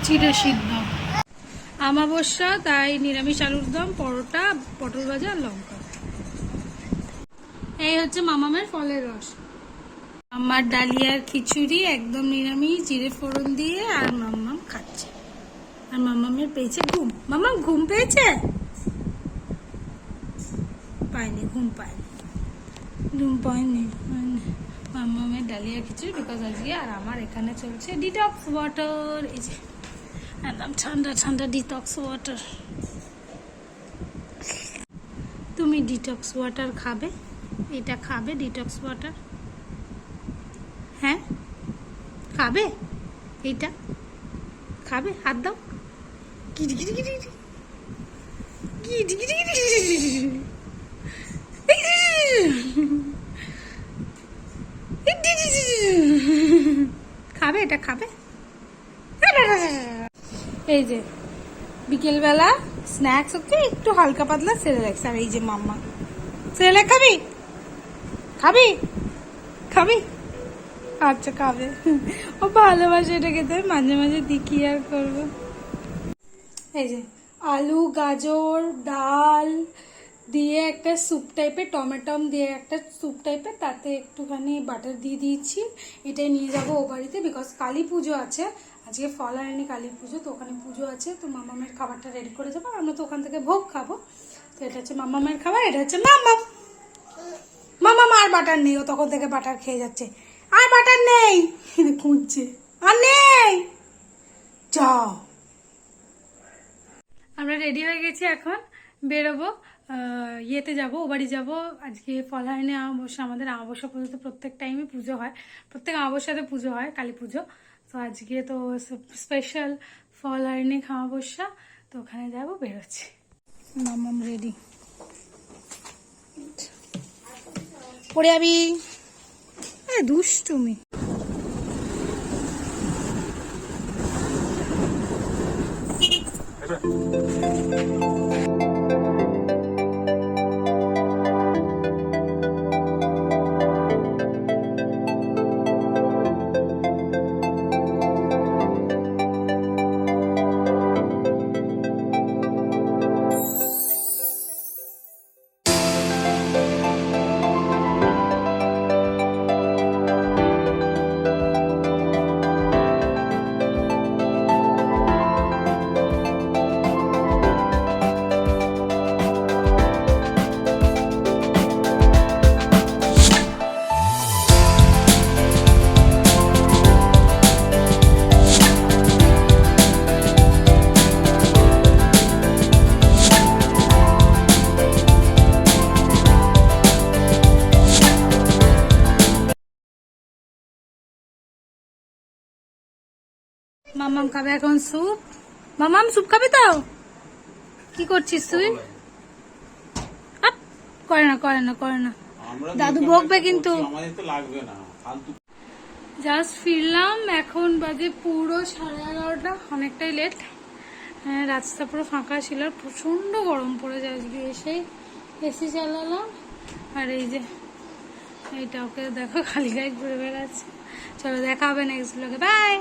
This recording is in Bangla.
চিড়ে সিদ্ধ। আমাবস্যা, তাই নিরামিষ আলুর দম, পরোটা, পটল ভাজা, লঙ্কা। এই হচ্ছে মামামের ফলের রস। আমার ডালিয়ার খিচুড়ি একদম নিরামিষ, জিরে ফোড়ন দিয়ে, আর মাম্মাম খাচ্ছে। আর মামামের পেয়েছে ঘুম। মামাম ঘুম পেয়েছে? পায়নি, ঘুম পায়নি, ঘুম পায়নি। মামামের ডালিয়া খিচুড়ি বিকজ আজকে। আর আমার এখানে চলছে ডিটক্স ওয়াটার। এই যে একদম ঠান্ডা ঠান্ডা ডিটক্স ওয়াটার। তুমি ডিটক্স ওয়াটার খাবে? এটা খাবে ডিটক্স ওয়াটার? হ্যাঁ খাবে? এইটা খাবে? হাত দাও। খাবে? এটা খাবে? এই যে বিকেলবেলা স্ন্যাক্স হচ্ছে একটু হালকা পাতলা সেরেলাক্স। আর এই যে মাম্মা সেরেলাক্স খাবি? খাবি? খাবি? আচ্ছা খাবে। ও ভালোবাসে এটা খেতে, মাঝে মাঝে দেখি আর করবো। এই যে আলু, গাজর, ডাল দিয়ে একটা স্যুপ টাইপের, টমেটম দিয়ে একটা স্যুপ টাইপের, তাতে একটুখানি বাটার দিয়ে দিয়েছি। এটাই নিয়ে যাবো ও বাড়িতে, বিকজ কালী পুজো আছে আজকে। ফল আনেনি, কালী পুজো তো, ওখানে পুজো আছে। তো মামামের খাবারটা রেডি করে যাবো, আমরা তো ওখান থেকে ভোগ খাবো। তো এটা হচ্ছে মামামের খাবার, এটা হচ্ছে মামাম। মামাম আর বাটার নেই, ও তখন থেকে বাটার খেয়ে যাচ্ছে। আর বাটার নেই, খুঁজছে, আর নেই। যাও, আমরা রেডি হয়ে গেছি, এখন বেরোবো। ইয়েতে যাবো, ও বাড়ি যাবো আজকে। ফলহারিণী অমাবস্যা, আমাদের অমাবস্যা পর্যন্ত প্রত্যেক টাইমে পুজো হয়, প্রত্যেক অমাবস্যাতে পুজো হয়, কালী পুজো। তো আজকে তো স্পেশাল ফলহারিণী অমাবস্যা, তো ওখানে যাবো, বেরোচ্ছি। মামাম রেডি। পড়ে যাবি, দুষ্টুমি। মামাম খাবে এখন স্যুপ। মামাম স্যুপ খাবে তো? কি করছিস তুই? করে না, করে না, করে না, দাদু বকবে কিন্তু। জাস্ট ফিরলাম, এখন বাজে পুরো 11:30, অনেকটাই লেট। হ্যাঁ, রাস্তা পুরো ফাঁকা ছিল, প্রচন্ড গরম পড়ে যায় আজকে। এসে এসি চালালাম, আর এই যে এইটা ওকে দেখো খালি গায়ে ঘুরে বেড়াচ্ছে। চলো, দেখা হবে নেক্সট ব্লগে, বাই।